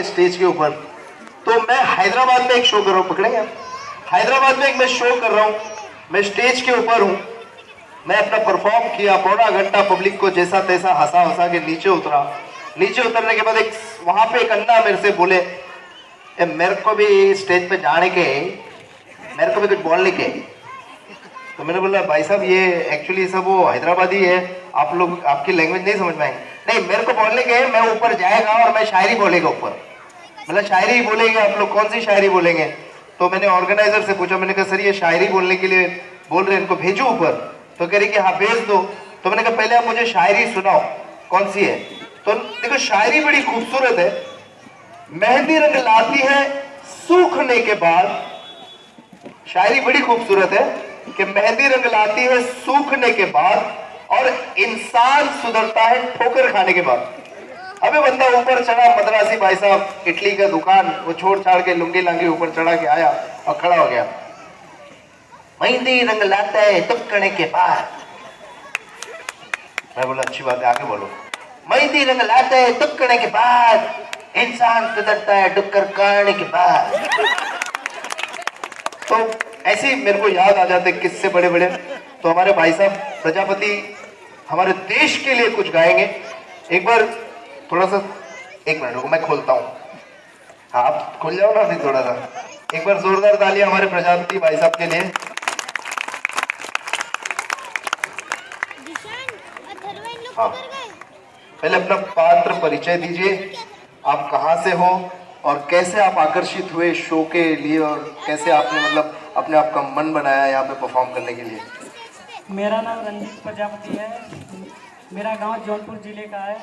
आगे स्टेज के ऊपर। तो मैं हैदराबाद में एक शो कर रहा हूँ, पकड़ेंगे आप? हैदराबाद में एक मैं शो कर रहा हूँ, मैं स्टेज के ऊपर हूँ, मैं अपना परफॉर्म किया, पौना घंटा पब्लिक को जैसा तैसा हंसा हंसा के नीचे उतरा। नीचे उतरने के बाद एक वहां पे एक अन्ना मेरे से बोले, मेरे को भी स्टेज पे जाने के, मेरे को भी कुछ बोलने के। तो मैंने बोला भाई साहब ये एक्चुअली सब वो हैदराबादी है, आप लोग आपकी लैंग्वेज नहीं समझ पाएंगे। नहीं मेरे को बोलने के, मैं ऊपर जाएगा और मैं शायरी बोलेगा ऊपर। मतलब शायरी ही बोलेंगे आप लोग, कौन सी शायरी बोलेंगे? तो मैंने ऑर्गेनाइजर से पूछा, मैंने कहा सर ये शायरी बोलने के लिए बोल रहे हैं, इनको भेजो ऊपर? तो कह रही कि हाँ भेज दो। तो मैंने कहा पहले आप मुझे शायरी सुनाओ, कौन सी है? तो देखो शायरी बड़ी खूबसूरत है। मेहंदी रंग लाती है सूखने के बाद, शायरी बड़ी खूबसूरत है कि मेहंदी रंग लाती है सूखने के बाद और इंसान सुधरता है ठोकर खाने के बाद। अबे बंदा ऊपर चढ़ा, मद्रासी भाई साहब, इडली का दुकान वो छोड़ छाड़ के लुंगी लांगी ऊपर चढ़ा के आया और खड़ा हो गया। मेहंदी रंग लाता है टुकने के बाद। मैं बोला अच्छी बात है, आगे बोलो। मेहंदी रंग लाता है टुकने के बाद, इंसान सुधरता है टुक्कर खाने के बाद। तो ऐसे ही मेरे को याद आ जाते किस्से बड़े बड़े। तो हमारे भाई साहब प्रजापति हमारे देश के लिए कुछ गाएंगे। एक बार थोड़ा सा, एक मिनट रुको मैं खोलता हूँ। हाँ आप खोल जाओ ना अभी थोड़ा सा। एक बार जोरदार तालियां हमारे प्रजापति भाई साहब के लिए। हाँ पहले अपना पात्र परिचय दीजिए, आप कहाँ से हो और कैसे आप आकर्षित हुए शो के लिए और कैसे आपने मतलब अपने आप का मन बनाया यहाँ पे परफॉर्म करने के लिए? मेरा नाम रंजीत प्रजापति है, मेरा गांव जौनपुर जिले का है।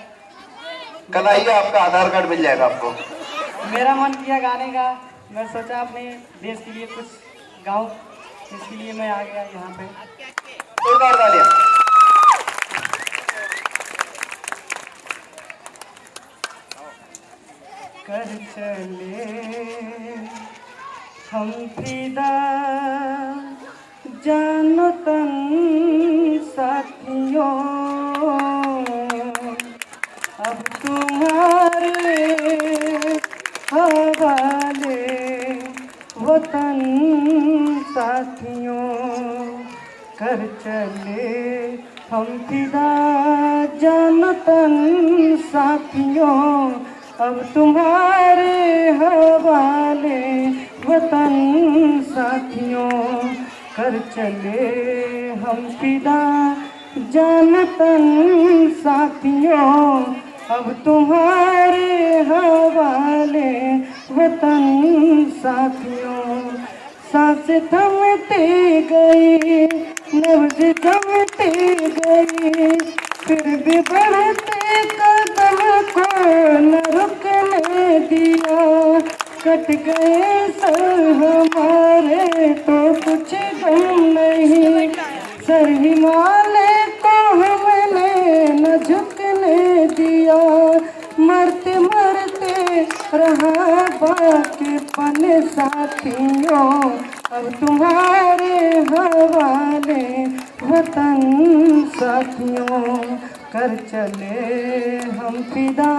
कल आइए, आपका आधार कार्ड मिल जाएगा आपको। मेरा मन किया गाने का, मैं सोचा अपने देश के लिए कुछ गाऊं, इसलिए मैं आ गया यहाँ पे। जोरदार तालियां। कर चले हम फिदा जानो तन साथियों, अब तुम्हारे हवाले वतन साथियों। कर चले हम फिदा जानो तन साथियों, अब तुम्हारे हवाले वतन साथियों। कर चले हम फिदा जान तन साथियों, अब तुम्हारे हवाले वतन साथियों। सांस थमती गई, नब्ज थमती गई, फिर भी बढ़ते कदम को न रुकने दिया। कट गए सर हमारे तो कुछ गम नहीं, सर हिमालय को हमने न झुकने दिया। मरते मरते रहा बाकीपन साथियों, अब तुम्हारे हवाले वतन साथियों। कर चले हम फिदा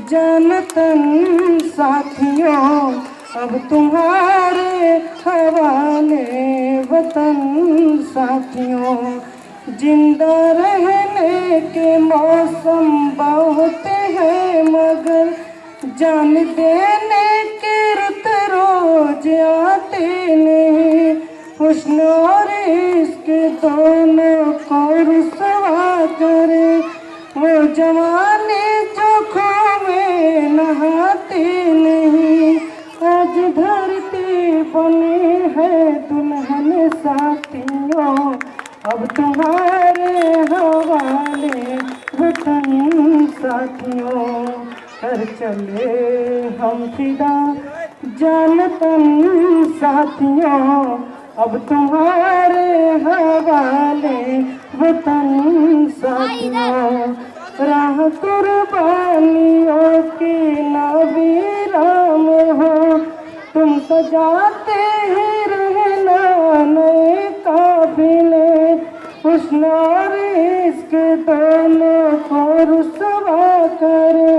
जान तन साथियों, अब तुम्हारे हवाले वतन साथियों। जिंदा रहने के मौसम बहुत है मगर जान देने के रुत रोज आते नहीं। हुस्न और इश्क दोनों को रुसवा करे वो जवानी जो खो में नहाती नहीं। आज धरती बनी है दुल्हन साथियों, अब तुम्हारे हवाले वतन साथियों। कर चले हम फिदा जान तन साथियों, अब तुम्हारे हवाले वतन साथियों। राह कुर्बानियों की नवीराम हो, तुम सजाते ही रहना नए काफिले। हुस्न और इश्क दोनों को रुसवा करे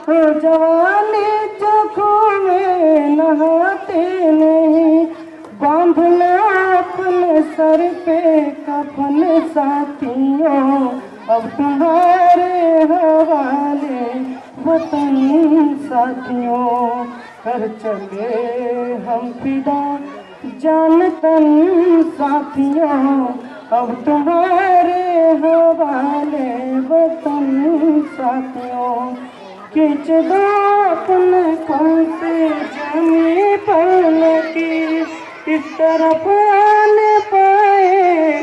वो जवानी जो साथियों कर चले हम फिदा जान तन साथियों अब तुम्हारे हवाले वतन साथियों खींच दो अपने कौन से जमी पर लगी इस तरफ आने पाए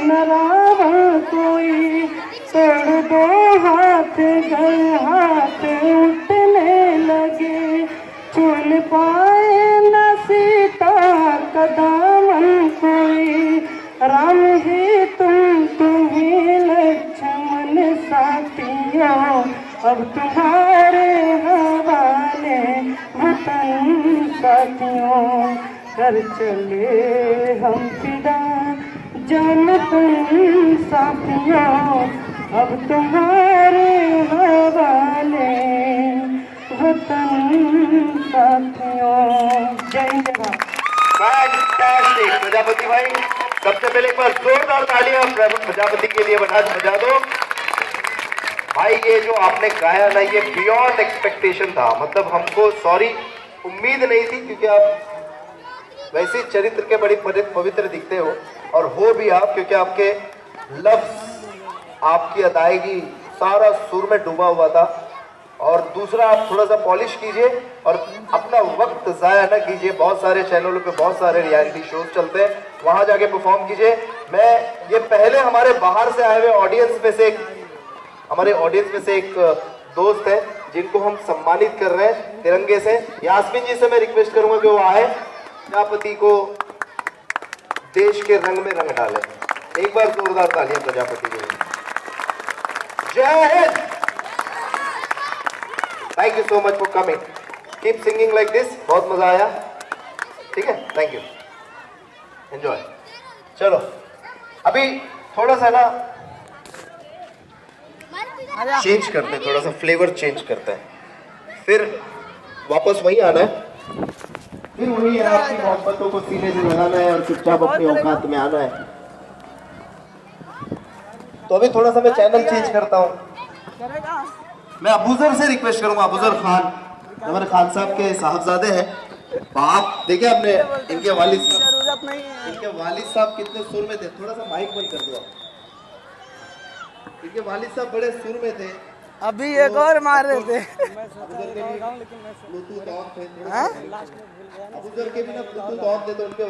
न रावा कोई तोड़ दो हाथ गए हाथ उठने लगे चुन पाए न सीता कदामन कोई राम ही तुम ही लक्ष्मण साथियों अब तुम्हारे हवाले वतन साथियों कर चले हम फिदा जान तुम साथियों अब तुम्हारे हवाले वतन साथियों। जय हिंद जय भारत। फैंटास्टिक प्रजापति भाई, सबसे पहले एक बार जोरदार तालियां प्रजापति के लिए बजा दो भाई। ये जो आपने गाया ना, ये बियॉन्ड एक्सपेक्टेशन था। मतलब हमको उम्मीद नहीं थी, क्योंकि आप वैसे चरित्र के बड़ी पवित्र दिखते हो और हो भी आप, क्योंकि आपके लफ्ज, आपकी अदायगी सारा सुर में डूबा हुआ था। और दूसरा, आप थोड़ा सा पॉलिश कीजिए और अपना वक्त ज़ाया ना कीजिए। बहुत सारे चैनलों पे बहुत सारे रियलिटी शोज चलते हैं, वहां जाके परफॉर्म कीजिए। मैं ये पहले हमारे बाहर से आए हुए ऑडियंस में से एक दोस्त है जिनको हम सम्मानित कर रहे हैं तिरंगे से। यास्मीन जी से मैं रिक्वेस्ट करूंगा कि वो आए, प्रजापति को देश के रंग में रंग डाले। एक बार जोरदार तालियां प्रजापति के लिए। जय Hind. Thank you so much for coming, keep singing like this. बहुत मजा आया, ठीक है, थैंक यू, एंजॉय। चलो अभी थोड़ा सा ना चेंज करते हैं, थोड़ा सा फ्लेवर चेंज करते हैं, फिर वापस वही आना है। फिर वही है, आपकी मोहब्बतों को सीने से लगाना है और चुपचाप अपनी औकात में आना है। तो अभी थोड़ा सा मैं चैनल चेंज करता हूँ। मैं अबूजर से रिक्वेस्ट करूंगा, अबूजर खान, हमारे खान साहब के साहबजादे हैं। बाप देखिए आपने, इनके वालिद साहब कितने सुर में थे। थोड़ा सा माइक बंद कर दो। इनके वालिद साहब बड़े सुर में थे। अभी एक और मार रहे थे। ब्लूटूथ ऑफ थे, अबूजर के भी ना ब्लूटूथ ऑफ थे, तो उनके